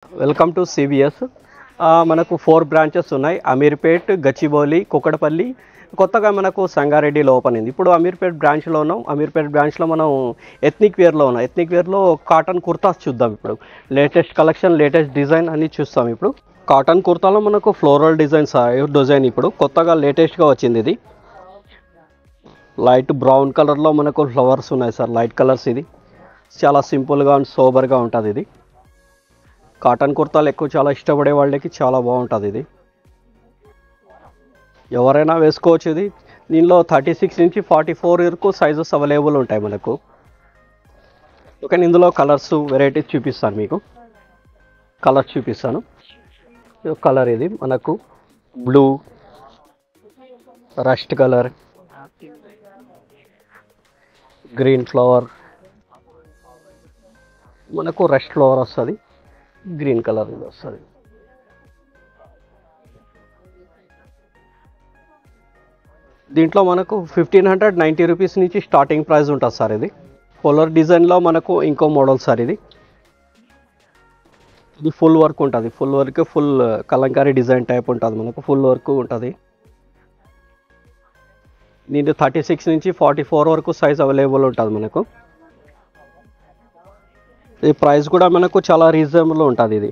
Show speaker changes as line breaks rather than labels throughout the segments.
Welcome to CVS. మనకు 4 branches ఉన్నాయి. అమీర్పేట్, గచ్చిబౌలి, కుకట్పల్లి, కొత్తగా మనకు సంగారెడ్డిలో ఓపెన్ అయింది. ఇప్పుడు అమీర్పేట్ బ్రాంచ్లో ఉన్నాం. అమీర్పేట్ బ్రాంచ్లో మనం ఎథ్నిక్ వేర్లో ఉన్నాం. ఎథ్నిక్ వేర్లో కాటన్ కుర్తాస్ చూద్దాం. ఇప్పుడు లేటెస్ట్ కలెక్షన్, లేటెస్ట్ డిజైన్ అన్నీ చూస్తాం. ఇప్పుడు కాటన్ కుర్తాలో మనకు ఫ్లోరల్ డిజైన్ ఇప్పుడు కొత్తగా లేటెస్ట్గా వచ్చింది. ఇది లైట్ బ్రౌన్ కలర్లో మనకు ఫ్లవర్స్ ఉన్నాయి సార్. Light colours. ఇది చాలా సింపుల్గా అండ్ సోబర్గా ఉంటుంది. ఇది కాటన్ కుర్తాలు ఎక్కువ చాలా ఇష్టపడే వాళ్ళకి చాలా బాగుంటుంది. ఇది ఎవరైనా వేసుకోవచ్చు. ఇది దీనిలో 36 నుంచి 44 వరకు సైజెస్ అవైలబుల్ ఉంటాయి మనకు. ఓకే, ఇందులో కలర్స్ వెరైటీస్ చూపిస్తాను. మీకు కలర్స్ చూపిస్తాను. కలర్ ఇది మనకు blue, rust colour, green flower, మనకు రస్ట్ ఫ్లవర్ వస్తుంది. గ్రీన్ కలర్ ఇది వస్తుంది. దీంట్లో మనకు 1590 రూపీస్ నుంచి స్టార్టింగ్ ప్రైస్ ఉంటుంది సార్. ఇది పోలర్ డిజైన్లో మనకు ఇంకో మోడల్ సార్. ఇది ఫుల్ వర్క్ ఉంటుంది. ఫుల్ కలంకారీ డిజైన్ టైప్ ఉంటుంది. మనకు ఫుల్ వర్క్ ఉంటుంది. దీంట్లో 36 నుంచి 44 వరకు సైజ్ అవైలబుల్ ఉంటుంది మనకు. ఈ ప్రైస్ కూడా మనకు చాలా రీజనబుల్ ఉంటుంది. ఇది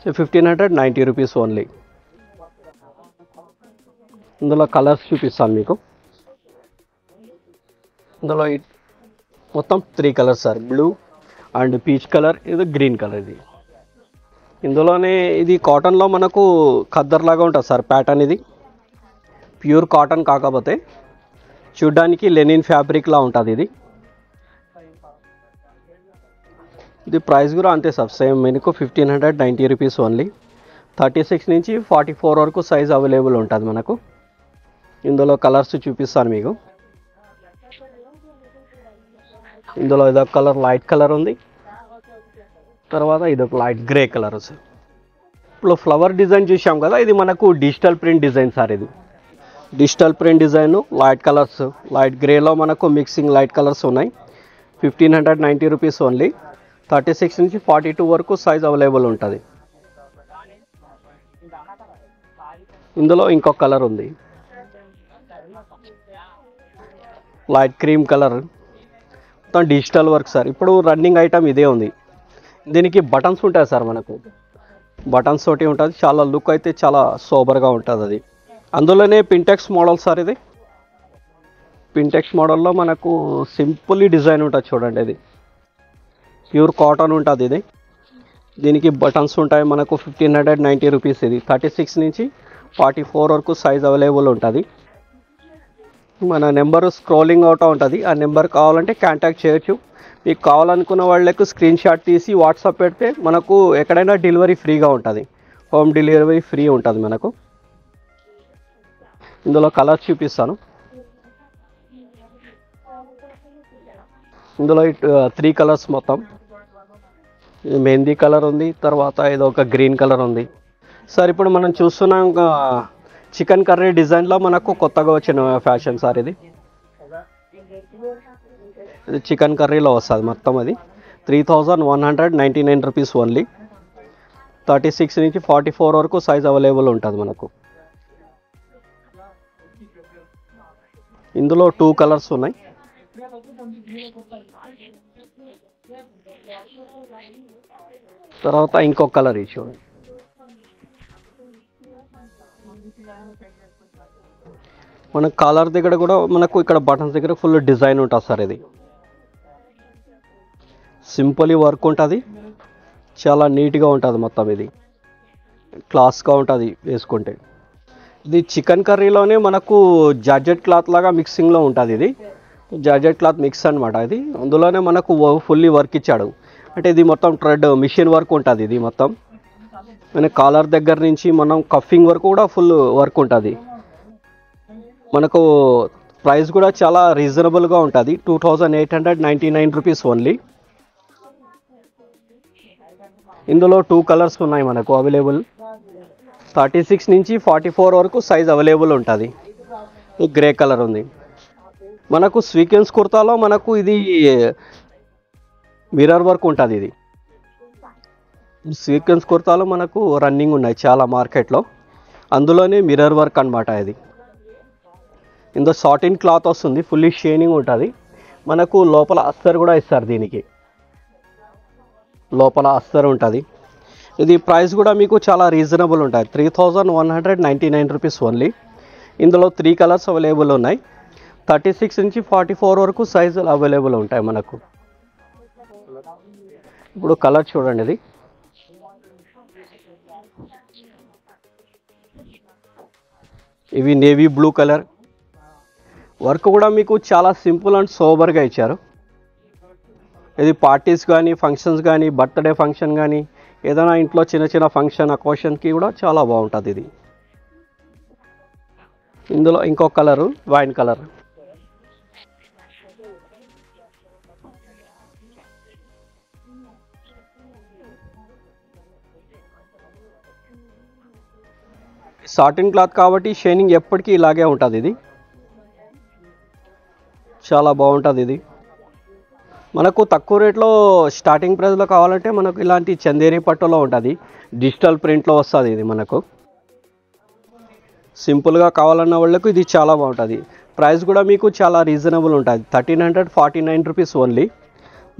1590 రూపీస్ ఓన్లీ. ఇందులో కలర్స్ చూపిస్తాను మీకు. ఇందులో మొత్తం 3 colours sir. Blue and peach colour, ఇది గ్రీన్ కలర్. ఇది ఇందులోనే ఇది కాటన్లో మనకు ఖద్దర్ లాగా ఉంటుంది సార్ ప్యాటర్న్. ఇది ప్యూర్ కాటన్ కాకపోతే చూడ్డానికి లెనిన్ ఫ్యాబ్రిక్లా ఉంటుంది. ఇది ప్రైస్ కూడా అంతే సార్, సేమ్ మనకు 1590 రూపీస్ ఓన్లీ. 36 నుంచి 44 వరకు సైజ్ అవైలబుల్ ఉంటుంది మనకు. ఇందులో కలర్స్ చూపిస్తాను మీకు. ఇందులో ఇదొక కలర్ లైట్ కలర్ ఉంది. తర్వాత ఇదొక లైట్ గ్రే కలర్ సార్. ఇప్పుడు ఫ్లవర్ డిజైన్ చూసాం కదా, ఇది మనకు డిజిటల్ ప్రింట్ డిజైన్ సార్. ఇది digital print design, light colours, light గ్రేలో మనకు మిక్సింగ్ లైట్ కలర్స్ ఉన్నాయి. 1590 రూపీస్ ఓన్లీ. 36 నుంచి 42 వరకు సైజ్ అవైలబుల్ ఉంటుంది. ఇందులో ఇంకొక కలర్ ఉంది, లైట్ క్రీమ్ కలర్. మొత్తం డిజిటల్ వర్క్ సార్. ఇప్పుడు రన్నింగ్ ఐటమ్ ఇదే ఉంది. దీనికి బటన్స్ ఉంటాయి సార్. మనకు బటన్స్ తోటి ఉంటుంది. చాలా లుక్ అయితే చాలా సోబర్గా ఉంటుంది. అది అందులోనే పింటెక్స్ మోడల్ సార్. ఇది పింటెక్స్ మోడల్లో మనకు సింపుల్ డిజైన్ ఉంటుంది చూడండి. ఇది ప్యూర్ కాటన్ ఉంటుంది. ఇది దీనికి బటన్స్ ఉంటాయి మనకు. 1590 రూపీస్. ఇది 36 నుంచి 44 వరకు సైజ్ అవైలబుల్ ఉంటుంది. మన నెంబర్ స్క్రోలింగ్ అవుతూ ఉంటుంది. ఆ నెంబర్ కావాలంటే కాంటాక్ట్ చేయొచ్చు. మీకు కావాలనుకున్న వాళ్ళకు స్క్రీన్ షాట్ తీసి వాట్సాప్ పెడితే మనకు ఎక్కడైనా డెలివరీ ఫ్రీగా ఉంటుంది. హోమ్ డెలివరీ ఫ్రీ ఉంటుంది మనకు. ఇందులో కలర్స్ చూపిస్తాను. ఇందులో 3 కలర్స్ మొత్తం. మెహందీ కలర్ ఉంది, తర్వాత ఇది ఒక గ్రీన్ కలర్ ఉంది సార్. ఇప్పుడు మనం చూస్తున్నాం చికెన్ కర్రీ డిజైన్లో మనకు కొత్తగా వచ్చిన ఫ్యాషన్ సార్. ఇది చికెన్ కర్రీలో వస్తుంది మొత్తం. అది 3199 రూపీస్ ఓన్లీ. 36 నుంచి 44 వరకు సైజ్ అవైలబుల్ ఉంటుంది మనకు. ఇందులో 2 కలర్స్ ఉన్నాయి. తర్వాత ఇంకొక కలర్ చూడండి. మన కాలర్ దగ్గర కూడా మనకు ఇక్కడ బటన్స్ దగ్గర ఫుల్ డిజైన్ ఉంటుంది సార్. ఇది సింపుల్ వర్క్ ఉంటుంది. చాలా నీట్గా ఉంటుంది మొత్తం. ఇది క్లాస్గా ఉంటుంది వేసుకుంటే. ఇది చికెన్ కర్రీలోనే మనకు జార్జెట్ క్లాత్ లాగా మిక్సింగ్లో ఉంటుంది. ఇది జార్జెట్ క్లాత్ మిక్స్ అనమాట. ఇది అందులోనే మనకు ఫుల్లీ వర్క్ ఇచ్చాడు. అంటే ఇది మొత్తం థ్రెడ్ మిషన్ వర్క్ ఉంటుంది. ఇది మొత్తం మన కాలర్ దగ్గర నుంచి మనం కఫింగ్ వరకు కూడా ఫుల్ వర్క్ ఉంటుంది. మనకు ప్రైస్ కూడా చాలా రీజనబుల్గా ఉంటుంది. 2899 రూపీస్ ఓన్లీ. ఇందులో 2 కలర్స్ ఉన్నాయి మనకు అవైలబుల్. 36 నుంచి 44 వరకు సైజ్ అవైలబుల్ ఉంటుంది. గ్రే కలర్ ఉంది మనకు. స్వీకెన్స్ కుర్తాలో మనకు ఇది మిర్రర్ వర్క్ ఉంటుంది. ఇది సీక్వెన్స్ కుర్తాలు మనకు రన్నింగ్ ఉన్నాయి చాలా మార్కెట్లో. అందులోనే మిర్రర్ వర్క్ అన్నమాట ఇది. ఇందులో సాటిన్ క్లాత్ వస్తుంది, ఫుల్లీ షైనింగ్ ఉంటుంది. మనకు లోపల అస్తర్ కూడా ఇస్తారు, దీనికి లోపల అస్తర్ ఉంటుంది. ఇది ప్రైస్ కూడా మీకు చాలా రీజనబుల్ ఉంటుంది, 3199 రూపీస్ ఓన్లీ. ఇందులో 3 కలర్స్ అవైలబుల్ ఉన్నాయి. 36 నుంచి 44 వరకు సైజులు అవైలబుల్ ఉంటాయి మనకు. ఇప్పుడు కలర్ చూడండి, ఇది ఇవి నేవీ బ్లూ కలర్. వర్క్ కూడా మీకు చాలా సింపుల్ అండ్ సోబర్గా ఇచ్చారు. ఇది పార్టీస్ కానీ, ఫంక్షన్స్ కానీ, బర్త్డే ఫంక్షన్ కానీ, ఏదైనా ఇంట్లో చిన్న చిన్న ఫంక్షన్ అకేషన్కి కూడా చాలా బాగుంటుంది ఇది. ఇందులో ఇంకొక colour wine colour. Satin cloth కాబట్టి షైనింగ్ ఎప్పటికీ ఇలాగే ఉంటుంది. ఇది చాలా బాగుంటుంది. ఇది మనకు తక్కువ రేట్లో స్టార్టింగ్ ప్రైస్లో కావాలంటే మనకు ఇలాంటి చందేరి పట్టులో ఉంటుంది, డిజిటల్ ప్రింట్లో వస్తుంది. ఇది మనకు సింపుల్గా కావాలన్న వాళ్ళకు ఇది చాలా బాగుంటుంది. ప్రైస్ కూడా మీకు చాలా రీజనబుల్ ఉంటుంది, 1349 రూపీస్ ఓన్లీ.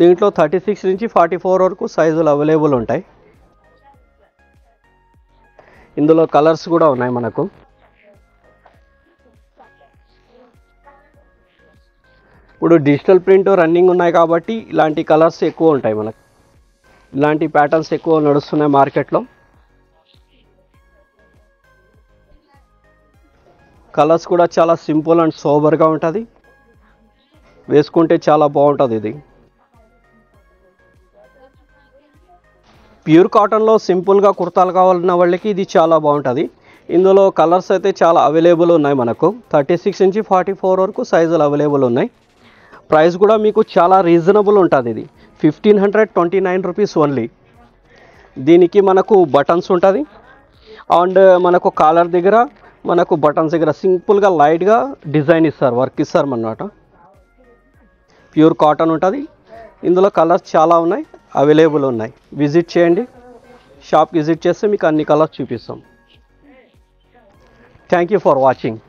దీంట్లో 36 నుంచి 44 వరకు సైజులు అవైలబుల్ ఉంటాయి. ఇందులో కలర్స్ కూడా ఉన్నాయి మనకు. ఇప్పుడు డిజిటల్ ప్రింట్ రన్నింగ్ ఉన్నాయి కాబట్టి ఇలాంటి కలర్స్ ఎక్కువ ఉంటాయి మనకు, ఇలాంటి ప్యాటర్న్స్ ఎక్కువ నడుస్తున్నాయి మార్కెట్లో. కలర్స్ కూడా చాలా సింపుల్ అండ్ సోబర్గా ఉంటుంది, వేసుకుంటే చాలా బాగుంటుంది. ఇది ప్యూర్ కాటన్లో సింపుల్గా కుర్తాలు కావాలన్న వాళ్ళకి ఇది చాలా బాగుంటుంది. ఇందులో కలర్స్ అయితే చాలా అవైలబుల్ ఉన్నాయి మనకు. 36 నుంచి 44 వరకు సైజులు అవైలబుల్ ఉన్నాయి. ప్రైస్ కూడా మీకు చాలా రీజనబుల్ ఉంటుంది. ఇది 1529 రూపీస్ ఓన్లీ. దీనికి మనకు బటన్స్ ఉంటుంది అండ్ మనకు కాలర్ దగ్గర, మనకు బటన్స్ దగ్గర సింపుల్గా లైట్గా డిజైన్ ఇస్తారు, వర్క్ ఇస్తారు అన్నమాట. ప్యూర్ కాటన్ ఉంటుంది. ఇందులో కలర్స్ చాలా ఉన్నాయి, అవైలబుల్ ఉన్నాయి. విజిట్ చేయండి, షాప్కి విజిట్ చేస్తే మీకు అన్ని కలర్స్ చూపిస్తాం. Thank you for watching.